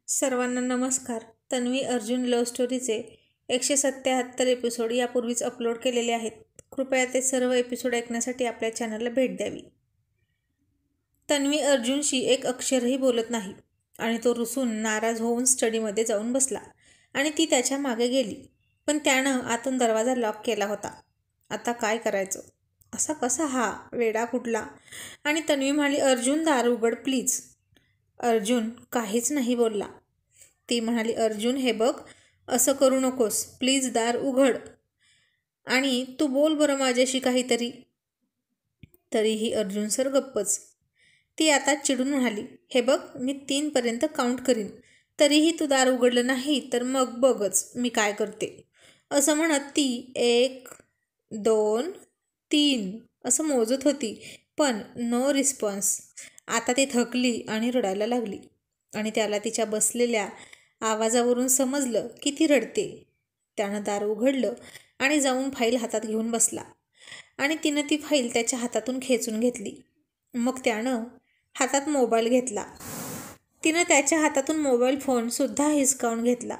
सर्वांना नमस्कार. Tanvi Arjun love स्टोरीचे 177 episode यापूर्वीच अपलोड केलेले आहेत. कृपया ते सर्व एपिसोड ऐकण्यासाठी आपल्या चॅनलला भेट द्यावी. तन्वी अर्जुनशी एक अक्षरही बोलत नाही आणि तो रुसून नाराज होऊन स्टडीमध्ये जाऊन बसला आणि ती त्याच्या मागे गेली. पण त्यानं आतून दरवाजा लॉक केला होता. आता काय करायचं? असा कसा हा वेडा कुठला? आणि तन्वी म्हणाली, अर्जुन दार उघड प्लीज. अर्जुन काहीच नाही बोलला. ती म्हणाली, अर्जुन हे बघ, असं करू नकोस, प्लीज दार उघड आणि तू बोल बरं माझ्याशी काहीतरी. तरीही अर्जुन सर गप्पच. ती आता चिडून म्हणाली, हे बघ, मी 3 पर्यंत काउंट करीन, तरीही तू दार उघडलं नाही तर मग बघच मी काय करते. असं म्हणत ती 1, 2, 3 असं मोजत होती, पण नो रिस्पॉन्स. आता ती थकली आणि रडायला लागली आणि त्याला तिच्या बसलेल्या आवाजावरून समजलं की ती रडते. त्यानं दार उघडलं आणि जाऊन फाईल हातात घेऊन बसला आणि तिनं ती फाईल त्याच्या हातातून खेचून घेतली. मग त्यानं हातात मोबाईल घेतला. तिनं त्याच्या हातातून मोबाईल फोनसुद्धा हिसकावून घेतला.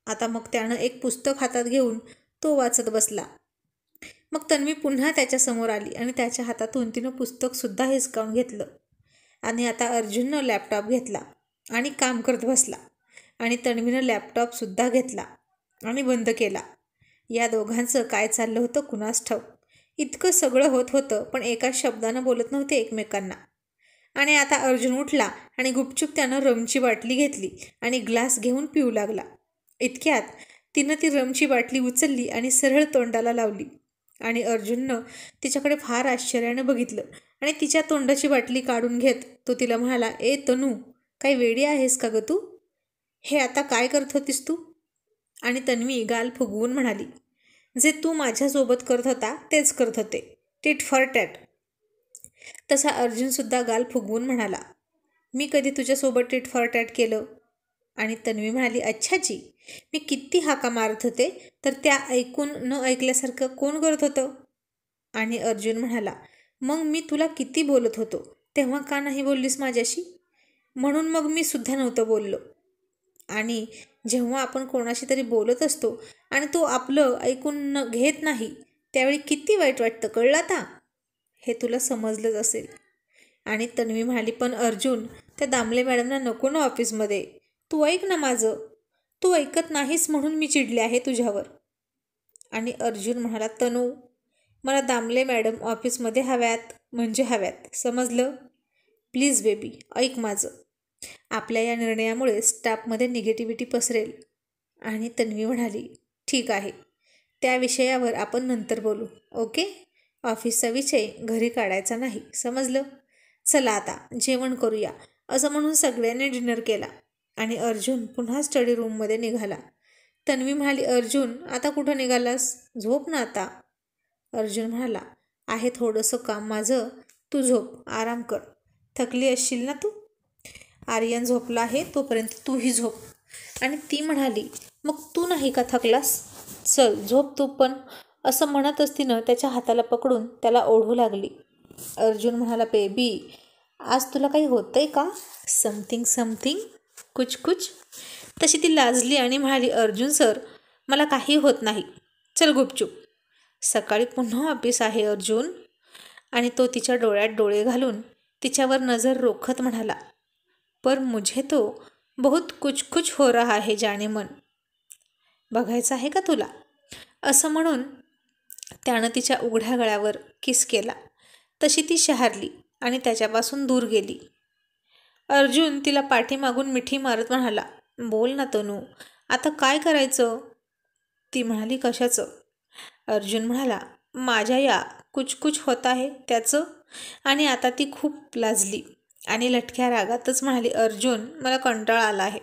आता मग त्यानं एक पुस्तक हातात घेऊन तो वाचत बसला. मग तन्वी पुन्हा त्याच्यासमोर आली आणि त्याच्या हातातून तिनं पुस्तकसुद्धा हिसकावून घेतलं. आणि आता अर्जुननं लॅपटॉप घेतला आणि काम करत बसला आणि तन्वीनं लॅपटॉपसुद्धा घेतला आणि बंद केला. या दोघांचं काय चाललं होतं कुणास ठाऊक. इतकं सगळं होत होतं पण एका शब्दानं बोलत नव्हते एकमेकांना. आणि आता अर्जुन उठला आणि गुपचूप त्यानं रमची बाटली घेतली आणि ग्लास घेऊन पिऊ लागला. इतक्यात तिनं ती रमची बाटली उचलली आणि सरळ तोंडाला लावली आणि अर्जुननं तिच्याकडे फार आश्चर्यानं बघितलं आणि तिच्या तोंडाची बाटली काढून घेत तो तिला म्हणाला, ए तनू, काही वेडी आहेस का गं तू? हे आता काय करत होतीस तू? आणि तन्वी गाल फुगवून म्हणाली, जे तू माझ्यासोबत करत होता तेच करत होते, टिट फॉर टॅट. तसा अर्जुनसुद्धा गाल फुगवून म्हणाला, मी कधी तुझ्यासोबत टिट फॉर टॅट केलं? आणि तन्वी म्हणाली, अच्छा जी, मी किती हाका मारत होते तर त्या ऐकून न ऐकल्यासारखं कोण करत होतं? आणि अर्जुन म्हणाला, मग मी तुला किती बोलत होतो तेव्हा का नाही बोललीस माझ्याशी? म्हणून मग मी सुद्धा नव्हतं बोललो. आणि जेव्हा आपण कोणाशी तरी बोलत असतो आणि तो आपलं ऐकून घेत नाही त्यावेळी किती वाईट वाटतं, कळलं आता? हे तुला समजलंच असेल. आणि तन्वी म्हणाली, पण अर्जुन, त्या दामले मॅडमना नको ना ऑफिसमध्ये, तू ऐक ना माझं. तू ऐकत नाहीस म्हणून मी चिडले आहे तुझ्यावर. आणि अर्जुन म्हणाला, तनू, मला दामले मॅडम ऑफिसमध्ये हव्यात म्हणजे हव्यात, समजलं? प्लीज बेबी, ऐक माझं. आपल्या या निर्णयामुळे स्टाफमध्ये निगेटिव्हिटी पसरेल. आणि तन्वी म्हणाली, ठीक आहे, त्या विषयावर आपण नंतर बोलू, ओके? ऑफिसचा विषय घरी काढायचा नाही, समजलं? चला आता जेवण करूया. असं म्हणून सगळ्यांनी डिनर केला आणि अर्जुन पुन्हा स्टडी रूममध्ये निघाला. तन्वी म्हणाली, अर्जुन, आता कुठं निघालास? झोप ना आता. अर्जुन म्हणाला, आहे थोडंसं काम माझं, तू झोप, आराम कर, थकली असशील ना तू. आर्यन झोपला आहे, तोपर्यंत तूही झोप. आणि ती म्हणाली, मग तू नाही का थकलास? चल झोप तू पण. असं म्हणतच तिनं त्याच्या हाताला पकडून त्याला ओढू लागली. अर्जुन म्हणाला, बेबी, आज तुला काही होतंय का? समथिंग कुछ कुछ. तशी ती लाजली आणि म्हणाली, अर्जुन सर, मला काही होत नाही, चल गुपचूप. सकाळी पुन्हा ऑफिस आहे अर्जुन. आणि तो तिच्या डोळ्यात डोळे घालून तिच्यावर नजर रोखत म्हणाला, पर मुझे तो बहुत कुछ हो रहा है जाने मन. बघायचं आहे का तुला? असं म्हणून त्यानं तिच्या उघड्या गळ्यावर किस केला. तशी ती शहारली आणि त्याच्यापासून दूर गेली. अर्जुन तिला पाठीमागून मिठी मारत म्हणाला, बोल ना तनू, आता काय करायचं? ती म्हणाली, कशाचं? अर्जुन म्हणाला, माझ्या या कुछ होत आहे त्याचं. आणि आता ती खूप लाजली आणि लटक्या रागातच म्हणाली, अर्जुन, मला कंटाळा आला आहे.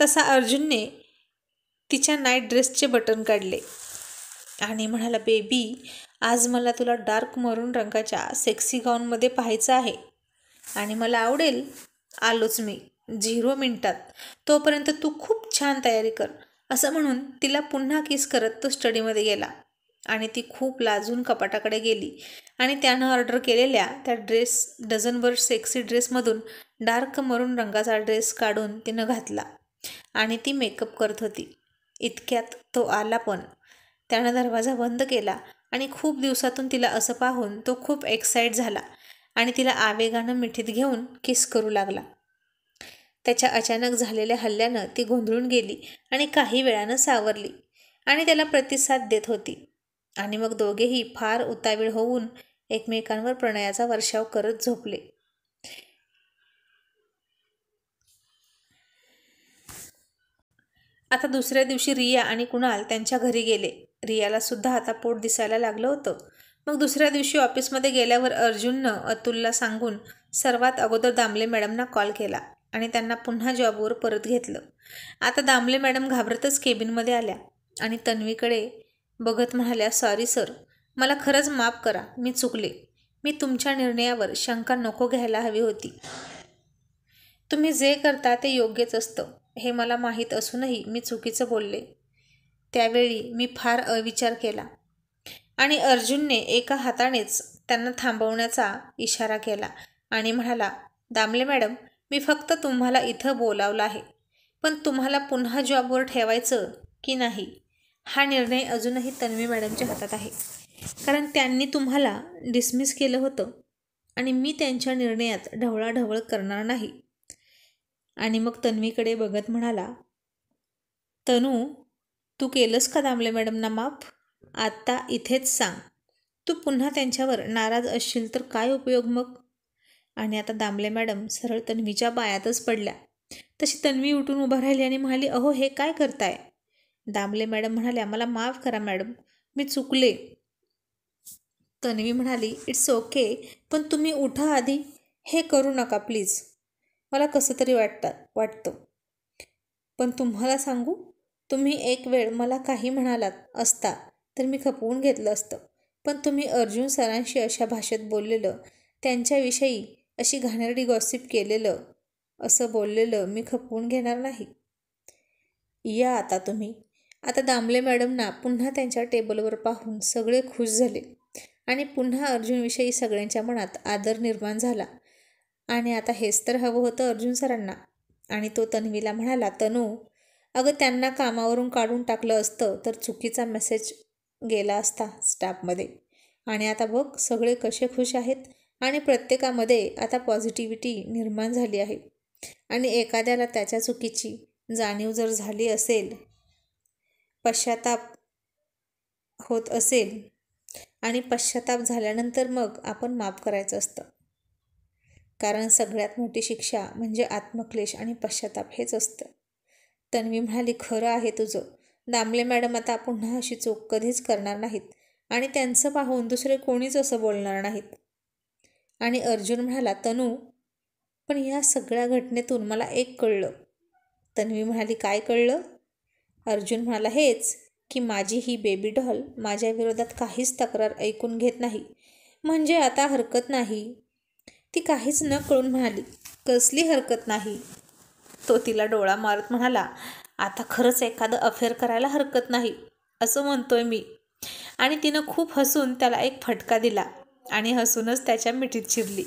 तसा अर्जुनने तिच्या नाईट ड्रेसचे बटन काढले आणि म्हणाला, बेबी, आज मला तुला डार्क मरून रंगाच्या सेक्सी गाऊनमध्ये पाहायचं आहे आणि मला आवडेल. आलोच मी 0 मिनिटात, तोपर्यंत तू खूप छान तयारी कर. असं म्हणून तिला पुन्हा किस करत तो स्टडीमध्ये गेला आणि ती खूप लाजून कपाटाकडे गेली आणि त्यानं ऑर्डर केलेल्या त्या डझनभर सेक्सी ड्रेसमधून डार्क मरून रंगाचा ड्रेस काढून तिनं घातला. आणि ती मेकअप करत होती. इतक्यात तो आला पण. त्यानं दरवाजा बंद केला आणि खूप दिवसातून तिला असं पाहून तो खूप एक्साईट झाला आणि तिला आवेगानं मिठीत घेऊन किस करू लागला. त्याच्या अचानक झालेल्या हल्ल्यानं ती गोंधळून गेली आणि काही वेळानं सावरली आणि त्याला प्रतिसाद देत होती. आणि मग दोघेही फार उतावीळ होऊन एकमेकांवर प्रणयाचा वर्षाव करत झोपले. आता दुसऱ्या दिवशी रिया आणि कुणाल त्यांच्या घरी गेले. रियाला सुद्धा आता पोट दिसायला लागलं होतं. मग दुसऱ्या दिवशी ऑफिसमध्ये गेल्यावर अर्जुननं अतुलला सांगून सर्वात अगोदर दामले मॅडमना कॉल केला आणि त्यांना पुन्हा जॉबवर परत घेतलं. आता दामले मॅडम घाबरतच केबिनमध्ये आल्या आणि तन्वीकडे बघत म्हणाल्या, सॉरी सर, मला खरंच माफ करा, मी चुकले. मी तुमच्या निर्णयावर शंका नको घ्यायला हवी होती. तुम्ही जे करता ते योग्यच असतं हे मला माहीत असूनही मी चुकीचं बोलले. त्यावेळी मी फार अविचार केला. आणि अर्जुनने एका हातानेच त्यांना थांबवण्याचा इशारा केला आणि म्हणाला, दामले मॅडम, मी फक्त तुम्हाला इथं बोलावलं आहे, पण तुम्हाला पुन्हा जॉबवर ठेवायचं की नाही हा निर्णय अजूनही तन्वी मॅडमच्या हातात आहे. कारण त्यांनी तुम्हाला डिसमिस केलं होतं आणि मी त्यांच्या निर्णयात ढवळाढवळ करणार नाही. आणि मग तन्वीकडे बघत म्हणाला, तनू, तू केलंस का दामले मॅडमना माफ? आता इथेच सांग. तू पुन्हा त्यांच्यावर नाराज असशील तर काय उपयोग मग? आणि आता दामले मॅडम सरळ तन्वीच्या पायातच पडल्या. तशी तन्वी उठून उभा राहिली आणि म्हणाली, अहो हे काय करताय? दामले मॅडम म्हणाल्या, मला माफ करा मॅडम, मी चुकले. तन्वी म्हणाली, इट्स ओके, पण तुम्ही उठा आधी. हे करू नका प्लीज. मला कसं तरी वाटतं. पण तुम्हाला सांगू, तुम्ही एक वेळ मला काही म्हणालात असता तर मी खपवून घेतलं असतं. पण तुम्ही अर्जुन सरांशी अशा भाषेत बोललेलं, त्यांच्याविषयी अशी घाणेरडी गॉसिप केलेलं, असं बोललेलं मी खपवून घेणार नाही. या आता तुम्ही. आता दामले मॅडमना पुन्हा त्यांच्या टेबलवर पाहून सगळे खुश झाले आणि पुन्हा अर्जुनविषयी सगळ्यांच्या मनात आदर निर्माण झाला. आणि आता हेच तर हवं होतं अर्जुन सरांना. आणि तो तन्वीला म्हणाला, तनू, अगं त्यांना कामावरून काढून टाकलं असतं तर चुकीचा मेसेज गेला असता स्टाफमध्ये. आणि आता बघ सगळे कसे खुश आहेत आणि प्रत्येकामध्ये आता पॉझिटिव्हिटी निर्माण झाली आहे. आणि एखाद्याला त्याच्या चुकीची जाणीव जर झाली असेल, पश्चाताप होत असेल आणि पश्चाताप झाल्यानंतर मग आपण माफ करायचं असतं. कारण सगळ्यात मोठी शिक्षा म्हणजे आत्मक्लेश आणि पश्चाताप हेच असतं. तन्वी म्हणाली, खरं आहे तुझं. दामले मॅडम आता पुन्हा अशी चूक कधीच करणार नाहीत आणि त्यांचं पाहून दुसरे कोणीच असं बोलणार नाहीत. आणि अर्जुन म्हणाला, तनू, पण या सगळ्या घटनेतून मला एक कळलं. तन्वी म्हणाली, काय कळलं? अर्जुन म्हणाला, हेच की माझी ही बेबी डॉल माझ्या विरोधात काहीच तक्रार ऐकून घेत नाही. म्हणजे आता हरकत नाही. ती काहीच न कळून म्हणाली, कसली हरकत नाही? तो तिला डोळा मारत म्हणाला, आता खरंच एखादं अफेअर करायला हरकत नाही असं म्हणतोय मी. आणि तिनं खूप हसून त्याला एक फटका दिला आणि हसूनच त्याच्या मिठीत शिरली.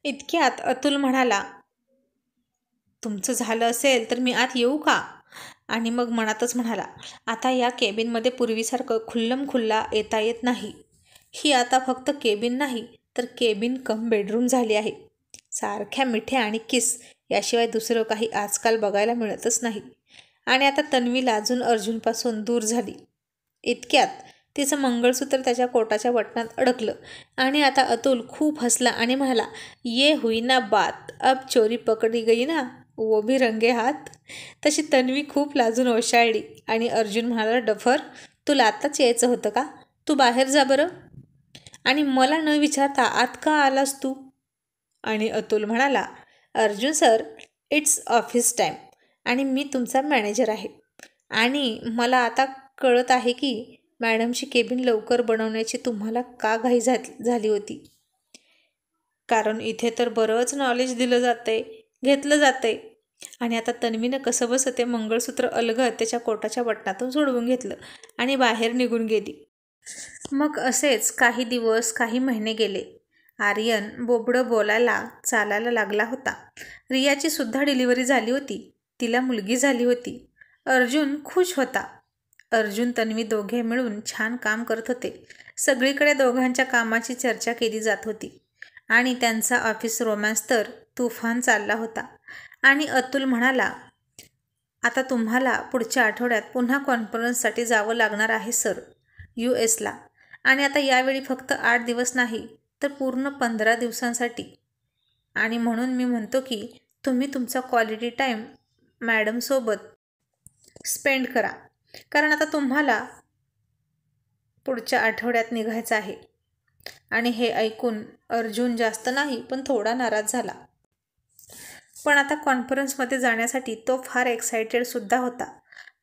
इतक्यात अतुल म्हणाला, तुमचं झालं असेल तर मी आत येऊ का? आणि मग मनातच म्हणाला, आता या केबिनमध्ये पूर्वीसारखं खुल्लम खुल्ला येता येत नाही. ही आता फक्त केबिन नाही तर केबिन कम बेडरूम झाली आहे. सारख्या मिठ्या आणि किस याशिवाय दुसरं काही आजकाल बघायला मिळतच नाही. आणि आता तन्वी लाजून अर्जुनपासून दूर झाली. इतक्यात तिचं मंगळसूत्र त्याच्या कोटाच्या बटनात अडकलं आणि आता अतुल खूप हसला आणि म्हणाला, ये हुई ना बात, अब चोरी पकडी गई ना, वो भी रंगे हात. तशी तन्वी खूप लाजून ओशाळली आणि अर्जुन म्हणाला, डफर, तुला आत्ताच यायचं होतं का? तू बाहेर जा बरं. आणि मला न विचारता आत का आलास तू? आणि अतुल म्हणाला, Arjun sir, it's office time आणि मी तुमचा मॅनेजर आहे. आणि मला आता कळत आहे की मॅडमची केबिन लवकर बनवण्याची तुम्हाला का घाई झाली होती. कारण इथे तर बरंच नॉलेज दिलं जातंय, घेतलं जातंय. आणि आता तन्वीनं कसं बसं ते मंगळसूत्र अलगद त्याच्या कोटाच्या बटनातून सोडवून घेतलं आणि बाहेर निघून गेली. मग असेच काही दिवस काही महिने गेले आर्यन बोबडं बोलायला चालायला लागला होता. रियाची सुद्धा डिलिव्हरी झाली होती. तिला मुलगी झाली होती. अर्जुन खुश होता. अर्जुन तन्वी दोघे मिळून छान काम करत होते. सगळीकडे दोघांच्या कामाची चर्चा केली जात होती आणि त्यांचा ऑफिस रोमॅन्स तर तुफान चालला होता. आणि अतुल म्हणाला, आता तुम्हाला पुढच्या आठवड्यात पुन्हा कॉन्फरन्ससाठी जावं लागणार आहे सर, US ला. आणि आता यावेळी फक्त 8 दिवस नाही तर पूर्ण 15 दिवसांसाठी. आणि म्हणून मी म्हणतो की तुम्ही तुमचा क्वालिटी टाईम मॅडमसोबत स्पेंड करा, कारण आता तुम्हाला पुढच्या आठवड्यात निघायचं आहे. आणि हे ऐकून अर्जुन जास्त नाही पण थोडा नाराज झाला. पण आता कॉन्फरन्समध्ये जाण्यासाठी तो फार एक्सायटेडसुद्धा होता.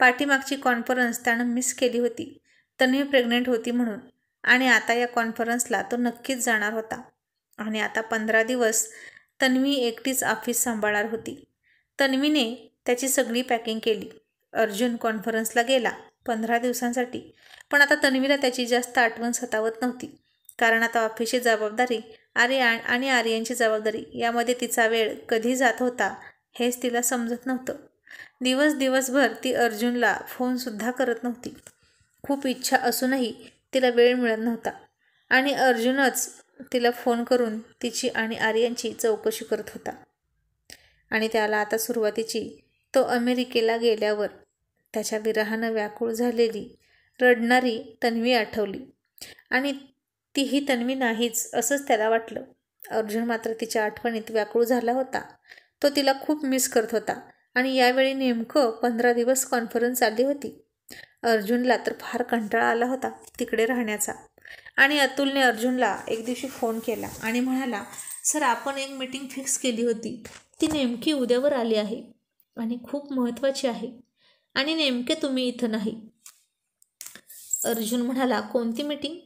पाठीमागची कॉन्फरन्स त्यानं मिस केली होती. तन्वी प्रेग्नेंट होती म्हणून. आणि आता या कॉन्फरन्सला तो नक्कीच जाणार होता. आणि आता 15 दिवस तन्वी एकटीच ऑफिस सांभाळणार होती. तन्वीने त्याची सगळी पॅकिंग केली. अर्जुन कॉन्फरन्सला गेला 15 दिवसांसाठी. पण आता तन्वीला त्याची जास्त आठवण सतावत नव्हती, कारण आता ऑफिसची जबाबदारी आणि आर्यनची जबाबदारी यामध्ये तिचा वेळ कधी जात होता हेच तिला समजत नव्हतं. दिवसभर ती अर्जुनला फोनसुद्धा करत नव्हती. खूप इच्छा असूनही तिला वेळ मिळत नव्हता. आणि अर्जुनच तिला फोन करून तिची आणि आर्यनची चौकशी करत होता. आणि त्याला आता सुरुवातीची तो अमेरिकेला गेल्यावर त्याच्या विरहानं व्याकुळ झालेली रडणारी तन्वी आठवली. आणि तीही तन्वी नाहीच असंच त्याला वाटलं. अर्जुन मात्र तिच्या आठवणीत व्याकुळ झाला होता. तो तिला खूप मिस करत होता. आणि यावेळी नेमकं 15 दिवस कॉन्फरन्स आली होती. अर्जुनला तर फार कंटाळा आला होता तिकडे राहण्याचा. आणि अतुलने अर्जुनला एक दिवशी फोन केला आणि म्हणाला, सर आपण एक मीटिंग फिक्स केली होती, ती नेमकी उद्यावर आली आहे आणि खूप महत्त्वाची आहे. आणि नेमके तुम्ही इथं नाही. अर्जुन म्हणाला, कोणती मीटिंग?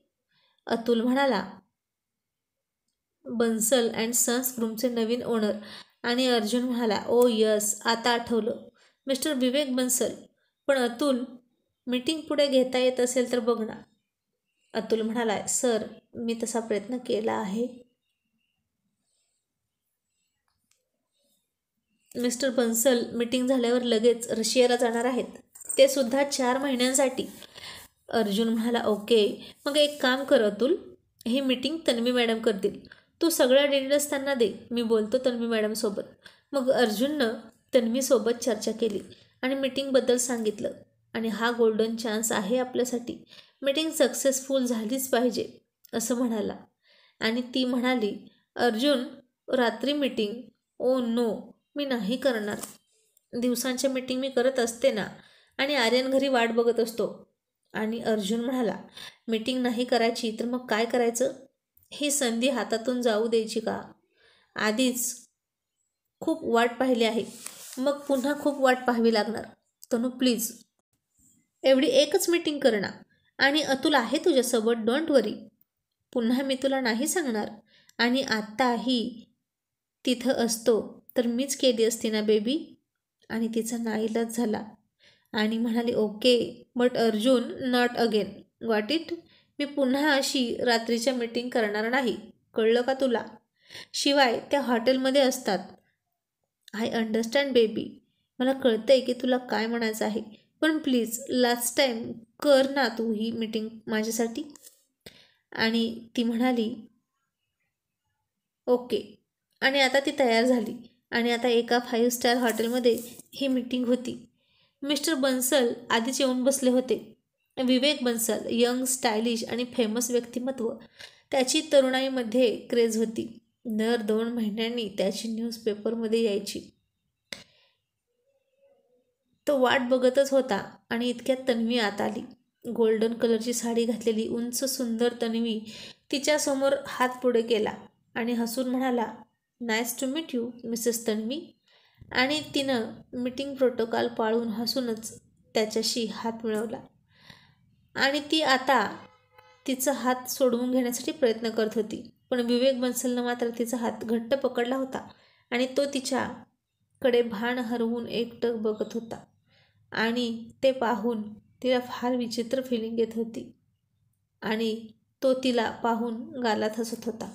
अतुल म्हणाला, बन्सल अँड सन्स ग्रुपचे नवीन ओनर. आणि अर्जुन म्हणाला, ओ यस, आता आठवलं, मिस्टर विवेक बन्सल. पण अतुल, मीटिंग पुढे घेता येत असेल तर बघ ना. अतुल म्हणाला, सर मी तसा प्रयत्न केला आहे. मिस्टर बन्सल मीटिंग झाल्यावर लगेच रशियाला जाणार आहेत, ते सुद्धा 4 महिन्यांसाठी. अर्जुन म्हणाला, ओके, मग एक काम कर अतुल, ही मीटिंग तन्वी मॅडम करतील. तू सगळ्या डिटेल्स त्यांना दे, मी बोलतो तन्वी मॅडमसोबत. मग अर्जुननं तन्वीसोबत चर्चा केली आणि मीटिंगबद्दल सांगितलं. आणि हा गोल्डन चान्स आहे आपल्यासाठी, मीटिंग सक्सेसफुल झालीच पाहिजे असं म्हणाला. आणि ती म्हणाली, अर्जुन रात्री मीटिंग? ओ नो, मी नाही करणार. दिवसांच्या मीटिंग मी करत असते ना, आणि आर्यन घरी वाट बघत असतो. आणि अर्जुन म्हणाला, मीटिंग नाही करायची तर मग काय करायचं? ही संधी हातातून जाऊ द्यायची का? आधीच खूप वाट पाहिली आहे, मग पुन्हा खूप वाट पाहावी लागणार. तनू प्लीज, एवढी एकच मीटिंग कर ना. आणि अतुल आहे तुझ्यासोबत, डोंट वरी. पुन्हा मी तुला नाही सांगणार. आणि आत्ताही तिथं असतो तर मीच केली असती ना बेबी. आणि तिचा नाईलाज झाला आणि म्हणाली, okay, but Arjun, not again, got it? मी पुन्हा अशी रात्रीच्या मीटिंग करणार नाही, कळलं का तुला? शिवाय त्या हॉटेलमध्ये असतात. आय अंडरस्टँड बेबी, मला कळतंय की तुला काय म्हणायचं आहे, पण प्लीज लास्ट टाईम कर ना तू ही मीटिंग माझ्यासाठी. आणि ती म्हणाली, ओके. आणि आता ती तयार झाली आणि आता एका 5 स्टार हॉटेलमध्ये ही मीटिंग होती. मिस्टर बन्सल आधीच येऊन बसले होते. विवेक बन्सल, यंग, स्टायलिश आणि फेमस व्यक्तिमत्व. त्याची तरुणाईमध्ये क्रेज होती. दर 2 महिन्यांनी त्याची न्यूजपेपरमध्ये यायची. तो वाट बघतच होता. आणि इतक्यात तन्वी आत आली. गोल्डन कलरची साडी घातलेली उंच सुंदर तन्वी तिच्यासमोर हात पुढे केला आणि हसून म्हणाला, nice to meet you Mrs Tanvi. आणि तिनं मीटिंग प्रोटोकॉल पाळून हसूनच त्याच्याशी हात मिळवला. आणि ती आता तिचा हात सोडवून घेण्यासाठी प्रयत्न करत होती. पण विवेक बन्सलनं मात्र तिचा हात घट्ट पकडला होता आणि तो तिच्याकडे भान हरवून एकटक बघत होता. आणि ते पाहून तिला फार विचित्र फिलिंग येत होती. आणि तो तिला पाहून गालात हसत होता.